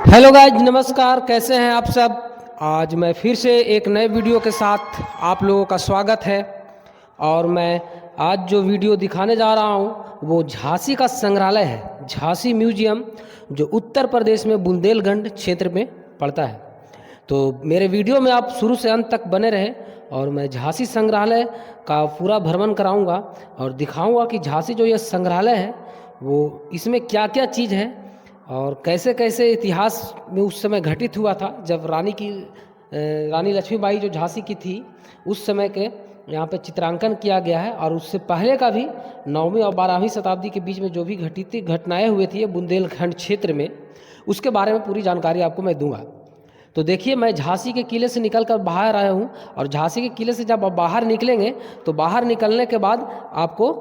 Hello guys, नमस्कार। कैसे हैं आप सब। आज मैं फिर से एक नए वीडियो के साथ आप लोगों का स्वागत है। और मैं आज जो वीडियो दिखाने जा रहा हूं वो झांसी का संग्रहालय है, झांसी म्यूजियम, जो उत्तर प्रदेश में बुंदेलखंड क्षेत्र में पड़ता है। तो मेरे वीडियो में आप शुरू से अंत तक बने रहें और मैं झांसी संग्रहालय का पूरा भ्रमण कराऊंगा और दिखाऊंगा कि झांसी जो ये संग्रहालय है वो इसमें क्या क्या चीज़ है और कैसे कैसे इतिहास में उस समय घटित हुआ था जब रानी लक्ष्मीबाई जो झांसी की थी उस समय के यहाँ पे चित्रांकन किया गया है। और उससे पहले का भी 9वीं और 12वीं शताब्दी के बीच में जो भी घटनाएं हुई थी बुंदेलखंड क्षेत्र में, उसके बारे में पूरी जानकारी आपको मैं दूंगा। तो देखिए, मैं झांसी के किले से निकल कर बाहर आया हूँ और झांसी के किले से जब आप बाहर निकलेंगे तो बाहर निकलने के बाद आपको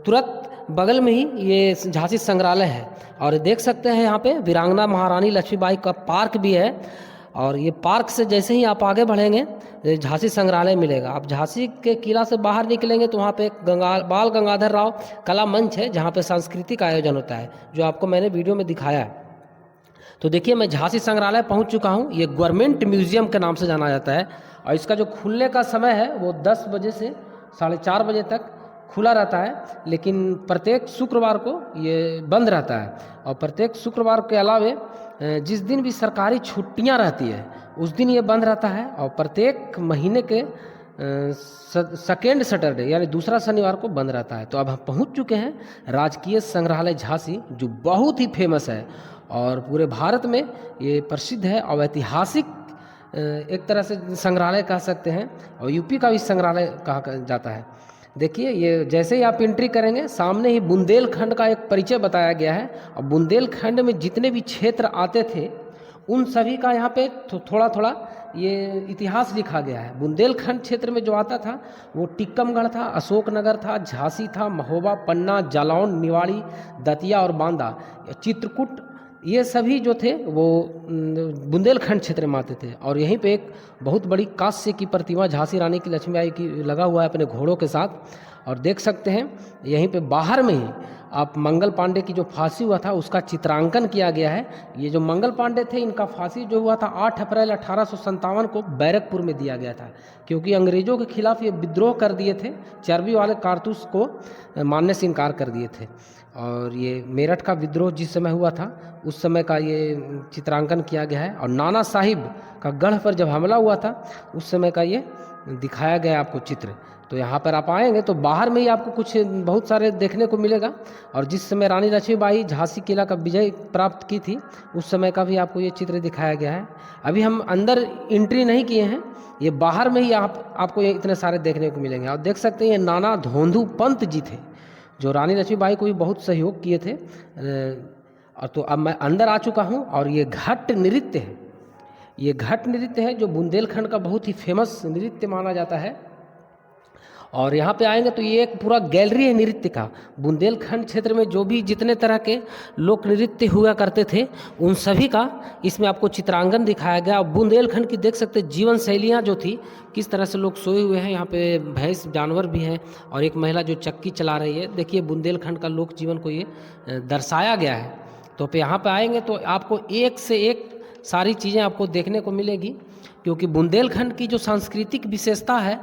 तुरंत बगल में ही ये झांसी संग्रहालय है। और देख सकते हैं यहाँ पे वीरांगना महारानी लक्ष्मीबाई का पार्क भी है। और ये पार्क से जैसे ही आप आगे बढ़ेंगे झांसी संग्रहालय मिलेगा। आप झांसी के किला से बाहर निकलेंगे तो वहाँ पे एक बाल गंगाधर राव कला मंच है जहाँ पे सांस्कृतिक आयोजन होता है, जो आपको मैंने वीडियो में दिखाया है। तो देखिए, मैं झांसी संग्रहालय पहुंच चुका हूं। ये गवर्नमेंट म्यूजियम के नाम से जाना जाता है और इसका जो खुलने का समय है वो 10 बजे से 4:30 बजे तक खुला रहता है, लेकिन प्रत्येक शुक्रवार को ये बंद रहता है। और प्रत्येक शुक्रवार के अलावे जिस दिन भी सरकारी छुट्टियां रहती है उस दिन ये बंद रहता है। और प्रत्येक महीने के सेकेंड सैटरडे यानी दूसरा शनिवार को बंद रहता है। तो अब हम पहुंच चुके हैं राजकीय संग्रहालय झांसी, जो बहुत ही फेमस है और पूरे भारत में ये प्रसिद्ध है और ऐतिहासिक एक तरह से संग्रहालय कह सकते हैं, और यूपी का भी संग्रहालय कहा जाता है। देखिए, ये जैसे ही आप एंट्री करेंगे सामने ही बुंदेलखंड का एक परिचय बताया गया है। और बुंदेलखंड में जितने भी क्षेत्र आते थे उन सभी का यहाँ पे थोड़ा थोड़ा ये इतिहास लिखा गया है। बुंदेलखंड क्षेत्र में जो आता था वो टिक्कमगढ़ था, अशोकनगर था, झांसी था, महोबा, पन्ना, जालौन, निवाड़ी, दतिया और बांदा, चित्रकूट, ये सभी जो थे वो बुंदेलखंड क्षेत्र में आते थे। और यहीं पे एक बहुत बड़ी कांस्य की प्रतिमा झांसी रानी की लक्ष्मीबाई की लगा हुआ है अपने घोड़ों के साथ। और देख सकते हैं यहीं पे बाहर में ही आप मंगल पांडे की जो फांसी हुआ था उसका चित्रांकन किया गया है। ये जो मंगल पांडे थे, इनका फांसी जो हुआ था 8 अप्रैल 1857 को बैरकपुर में दिया गया था, क्योंकि अंग्रेजों के खिलाफ ये विद्रोह कर दिए थे, चर्बी वाले कारतूस को मानने से इनकार कर दिए थे। और ये मेरठ का विद्रोह जिस समय हुआ था उस समय का ये चित्रांकन किया गया है। और नाना साहिब का गढ़ पर जब हमला हुआ था उस समय का ये दिखाया गया आपको चित्र। तो यहाँ पर आप आएंगे तो बाहर में ही आपको कुछ बहुत सारे देखने को मिलेगा। और जिस समय रानी लक्ष्मीबाई झांसी किला का विजय प्राप्त की थी उस समय का भी आपको ये चित्र दिखाया गया है। अभी हम अंदर एंट्री नहीं किए हैं, ये बाहर में ही आपको ये इतने सारे देखने को मिलेंगे। और देख सकते हैं ये नाना धोंधू पंत जी थे जो रानी लक्ष्मीबाई को भी बहुत सहयोग किए थे। और तो अब मैं अंदर आ चुका हूँ और ये घट नृत्य है, ये घट नृत्य है जो बुंदेलखंड का बहुत ही फेमस नृत्य माना जाता है। और यहाँ पे आएंगे तो ये एक पूरा गैलरी है नृत्य का। बुंदेलखंड क्षेत्र में जो भी जितने तरह के लोक नृत्य हुआ करते थे उन सभी का इसमें आपको चित्रांकन दिखाया गया। बुंदेलखंड की देख सकते जीवन शैलियाँ जो थी, किस तरह से लोग सोए हुए हैं। यहाँ पे भैंस जानवर भी है और एक महिला जो चक्की चला रही है। देखिए, बुंदेलखंड का लोक जीवन को ये दर्शाया गया है। तो यहाँ पे आएंगे तो आपको एक से एक सारी चीज़ें आपको देखने को मिलेगी, क्योंकि बुंदेलखंड की जो सांस्कृतिक विशेषता है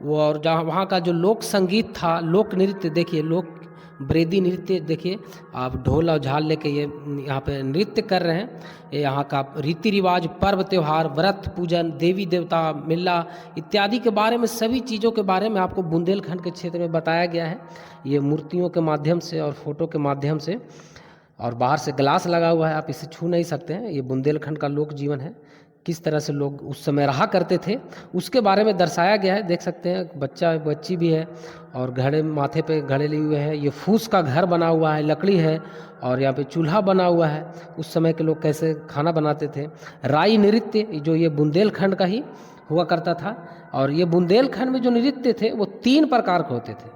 वो, और जहाँ वहाँ का जो लोक संगीत था, लोक नृत्य देखिए, लोक ब्रेदी नृत्य देखिए, आप ढोल और झाल लेके ये यहाँ पे नृत्य कर रहे हैं। ये यहाँ का रीति रिवाज, पर्व त्यौहार, व्रत पूजन, देवी देवता, मेला इत्यादि के बारे में, सभी चीज़ों के बारे में आपको बुंदेलखंड के क्षेत्र में बताया गया है, ये मूर्तियों के माध्यम से और फोटो के माध्यम से। और बाहर से ग्लास लगा हुआ है, आप इसे छू नहीं सकते हैं। ये बुंदेलखंड का लोक जीवन है, किस तरह से लोग उस समय रहा करते थे उसके बारे में दर्शाया गया है। देख सकते हैं बच्चा बच्ची भी है और घड़े, माथे पे घड़े लिए हुए हैं। ये फूस का घर बना हुआ है, लकड़ी है, और यहाँ पे चूल्हा बना हुआ है। उस समय के लोग कैसे खाना बनाते थे। राई नृत्य जो ये बुंदेलखंड का ही हुआ करता था। और ये बुंदेलखंड में जो नृत्य थे वो 3 प्रकार के होते थे,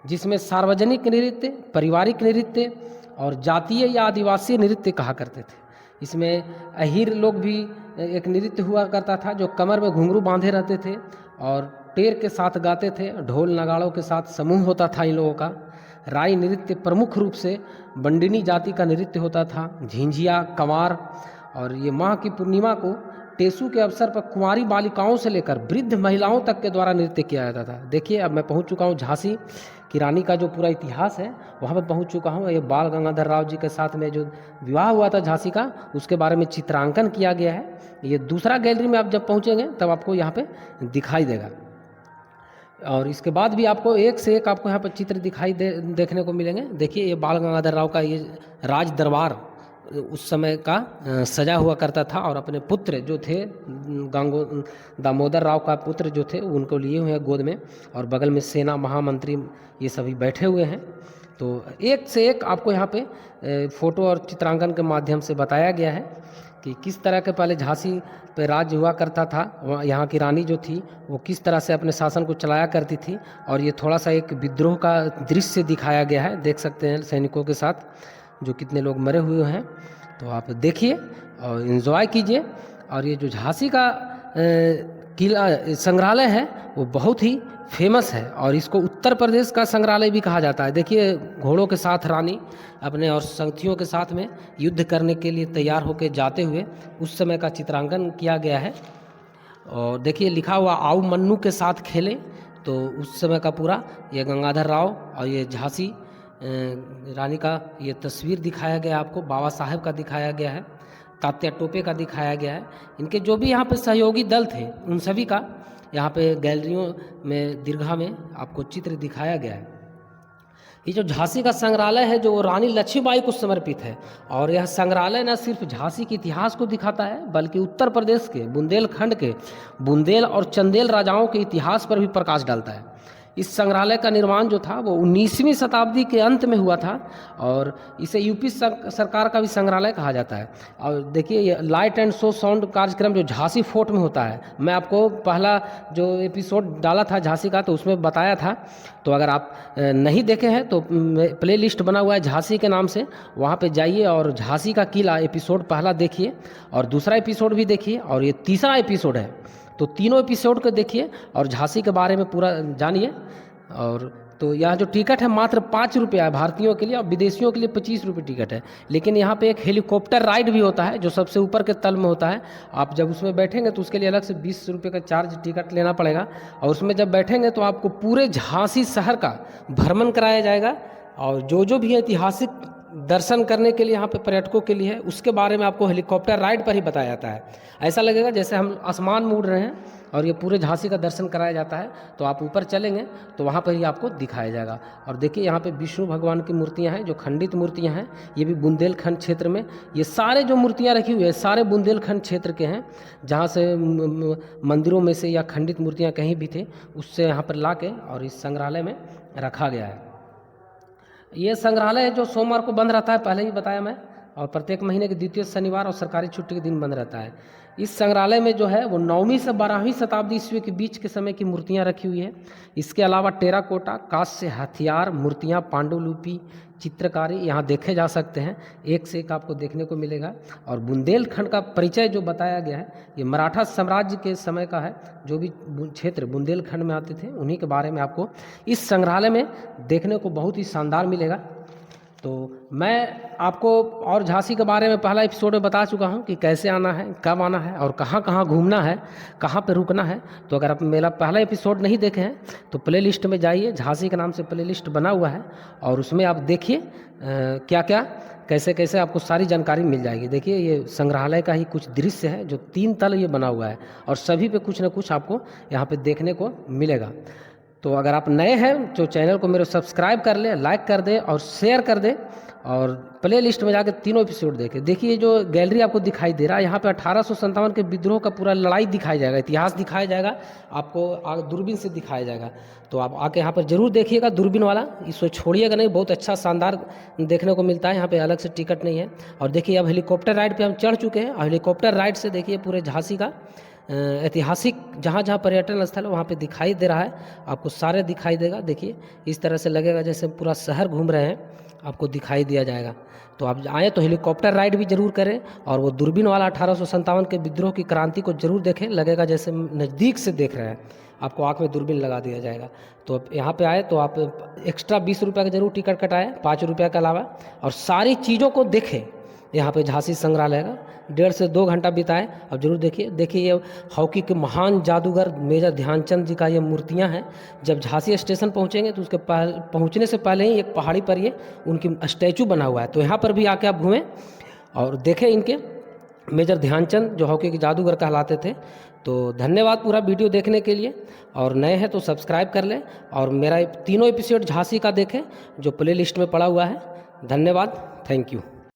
जिसमें सार्वजनिक नृत्य, पारिवारिक नृत्य और जातीय या आदिवासी नृत्य कहा करते थे। इसमें अहीर लोग भी एक नृत्य हुआ करता था जो कमर में घुंघरू बांधे रहते थे और टेर के साथ गाते थे, ढोल नगाड़ों के साथ समूह होता था इन लोगों का। राई नृत्य प्रमुख रूप से बंडिनी जाति का नृत्य होता था। झिंझिया, कंवार और ये माह की पूर्णिमा को टेसू के अवसर पर कुंवारी बालिकाओं से लेकर वृद्ध महिलाओं तक के द्वारा नृत्य किया जाता था। देखिए अब मैं पहुंच चुका हूं झांसी की रानी का जो पूरा इतिहास है वहां पर पहुंच चुका हूं। ये बाल गंगाधर राव जी के साथ में जो विवाह हुआ था झांसी का, उसके बारे में चित्रांकन किया गया है। ये दूसरा गैलरी में आप जब पहुंचेंगे तब आपको यहाँ पे दिखाई देगा। और इसके बाद भी आपको एक से एक आपको यहाँ पर चित्र दिखाई देखने को मिलेंगे। देखिए ये बाल गंगाधर राव का ये राज दरबार उस समय का सजा हुआ करता था, और अपने पुत्र जो थे दामोदर राव का पुत्र जो थे उनको लिए हुए हैं गोद में, और बगल में सेना महामंत्री ये सभी बैठे हुए हैं। तो एक से एक आपको यहाँ पे फोटो और चित्रांकन के माध्यम से बताया गया है कि किस तरह के पहले झांसी पे राज्य हुआ करता था। यहाँ की रानी जो थी वो किस तरह से अपने शासन को चलाया करती थी। और ये थोड़ा सा एक विद्रोह का दृश्य दिखाया गया है, देख सकते हैं सैनिकों के साथ जो कितने लोग मरे हुए हैं। तो आप देखिए और इन्जॉय कीजिए। और ये जो झांसी का किला संग्रहालय है वो बहुत ही फेमस है, और इसको उत्तर प्रदेश का संग्रहालय भी कहा जाता है। देखिए घोड़ों के साथ रानी अपने और संगतियों के साथ में युद्ध करने के लिए तैयार होकर जाते हुए उस समय का चित्रांकन किया गया है। और देखिए लिखा हुआ आओ मन्नू के साथ खेले, तो उस समय का पूरा ये गंगाधर राव और ये झांसी रानी का ये तस्वीर दिखाया गया आपको, बाबा साहेब का दिखाया गया है, तात्या टोपे का दिखाया गया है। इनके जो भी यहाँ पे सहयोगी दल थे उन सभी का यहाँ पे गैलरियों में दीर्घा में आपको चित्र दिखाया गया है। ये जो झांसी का संग्रहालय है जो रानी लक्ष्मीबाई को समर्पित है, और यह संग्रहालय न सिर्फ झांसी के इतिहास को दिखाता है बल्कि उत्तर प्रदेश के बुंदेलखंड के बुंदेल और चंदेल राजाओं के इतिहास पर भी प्रकाश डालता है। इस संग्रहालय का निर्माण जो था वो 19वीं शताब्दी के अंत में हुआ था, और इसे यूपी सरकार का भी संग्रहालय कहा जाता है। और देखिए ये लाइट एंड शो साउंड कार्यक्रम जो झांसी फोर्ट में होता है, मैं आपको पहला जो एपिसोड डाला था झांसी का तो उसमें बताया था। तो अगर आप नहीं देखे हैं तो प्ले लिस्ट बना हुआ है झांसी के नाम से, वहाँ पे जाइए और झांसी का किला एपिसोड पहला देखिए, और दूसरा एपिसोड भी देखिए, और ये तीसरा एपिसोड है। तो तीनों एपिसोड को देखिए और झांसी के बारे में पूरा जानिए। और तो यहाँ जो टिकट है मात्र 5 रुपया है भारतीयों के लिए, और विदेशियों के लिए 25 रुपये टिकट है। लेकिन यहाँ पे एक हेलीकॉप्टर राइड भी होता है जो सबसे ऊपर के तल में होता है। आप जब उसमें बैठेंगे तो उसके लिए अलग से 20 रुपये का चार्ज टिकट लेना पड़ेगा, और उसमें जब बैठेंगे तो आपको पूरे झांसी शहर का भ्रमण कराया जाएगा, और जो भी ऐतिहासिक दर्शन करने के लिए यहाँ पे पर्यटकों के लिए है उसके बारे में आपको हेलीकॉप्टर राइड पर ही बताया जाता है। ऐसा लगेगा जैसे हम आसमान में उड़ रहे हैं, और ये पूरे झांसी का दर्शन कराया जाता है। तो आप ऊपर चलेंगे तो वहाँ पर ही आपको दिखाया जाएगा। और देखिए यहाँ पे विष्णु भगवान की मूर्तियाँ हैं जो खंडित मूर्तियाँ हैं, ये भी बुंदेलखंड क्षेत्र में। ये सारे जो मूर्तियाँ रखी हुई है सारे बुंदेलखंड क्षेत्र के हैं, जहाँ से मंदिरों में से या खंडित मूर्तियाँ कहीं भी थे उससे यहाँ पर ला के और इस संग्रहालय में रखा गया है। ये संग्रहालय है जो सोमवार को बंद रहता है, पहले ही बताया मैं, और प्रत्येक महीने के द्वितीय शनिवार और सरकारी छुट्टी के दिन बंद रहता है। इस संग्रहालय में जो है वो 9वीं से 12वीं शताब्दी ईस्वी के बीच के समय की मूर्तियां रखी हुई है। इसके अलावा टेराकोटा, कांस्य हथियार, मूर्तियां, पांडुलिपि, चित्रकारी यहाँ देखे जा सकते हैं। एक से एक आपको देखने को मिलेगा। और बुंदेलखंड का परिचय जो बताया गया है ये मराठा साम्राज्य के समय का है। जो भी क्षेत्र बुंदेलखंड में आते थे उन्हीं के बारे में आपको इस संग्रहालय में देखने को बहुत ही शानदार मिलेगा। तो मैं आपको और झांसी के बारे में पहला एपिसोड में बता चुका हूं कि कैसे आना है, कब आना है और कहां कहां घूमना है, कहां पे रुकना है। तो अगर आप मेरा पहला एपिसोड नहीं देखे हैं तो प्ले लिस्ट में जाइए, झांसी के नाम से प्ले लिस्ट बना हुआ है, और उसमें आप देखिए क्या क्या कैसे कैसे आपको सारी जानकारी मिल जाएगी। देखिए ये संग्रहालय का ही कुछ दृश्य है जो 3 तल ये बना हुआ है, और सभी पे कुछ ना कुछ आपको यहाँ पे देखने को मिलेगा। तो अगर आप नए हैं तो चैनल को मेरे सब्सक्राइब कर ले, लाइक कर दे और शेयर कर दे, और प्ले लिस्ट में जाकर तीनों एपिसोड देखें। देखिए जो गैलरी आपको दिखाई दे रहा है यहाँ पे 1857 के विद्रोह का पूरा लड़ाई दिखाया जाएगा, इतिहास दिखाया जाएगा, आपको दूरबीन से दिखाया जाएगा। तो आप आके यहाँ पर जरूर देखिएगा दूरबीन वाला, इसको छोड़िएगा नहीं, बहुत अच्छा शानदार देखने को मिलता है। यहाँ पे अलग से टिकट नहीं है। और देखिए अब हेलीकॉप्टर राइड पे हम चढ़ चुके हैं, और हेलीकॉप्टर राइड से देखिए पूरे झांसी का ऐतिहासिक जहाँ जहाँ पर्यटन स्थल है वहाँ पे दिखाई दे रहा है, आपको सारे दिखाई देगा। देखिए इस तरह से लगेगा जैसे पूरा शहर घूम रहे हैं, आपको दिखाई दिया जाएगा। तो आप आए तो हेलीकॉप्टर राइड भी जरूर करें, और वो दूरबीन वाला 1857 के विद्रोह की क्रांति को जरूर देखें, लगेगा जैसे नज़दीक से देख रहे हैं, आपको आँख में दूरबीन लगा दिया जाएगा। तो यहाँ पे आए तो आप एक्स्ट्रा 20 रुपये का जरूर टिकट कटाएं, 5 रुपये के अलावा, और सारी चीज़ों को देखें। यहाँ पे झांसी संग्रहालय का 1.5 से 2 घंटा बिताए। अब जरूर देखिए ये हॉकी के महान जादूगर मेजर ध्यानचंद जी का ये मूर्तियाँ हैं। जब झांसी स्टेशन पहुँचेंगे तो उसके पहुँचने से पहले ही एक पहाड़ी पर ये उनकी स्टैचू बना हुआ है, तो यहाँ पर भी आके आप घूमें और देखें इनके मेजर ध्यानचंद जो हॉकी के जादूगर कहलाते थे। तो धन्यवाद पूरा वीडियो देखने के लिए, और नए हैं तो सब्सक्राइब कर लें और मेरा 3 एपिसोड झांसी का देखें जो प्ले लिस्ट में पड़ा हुआ है। धन्यवाद, थैंक यू।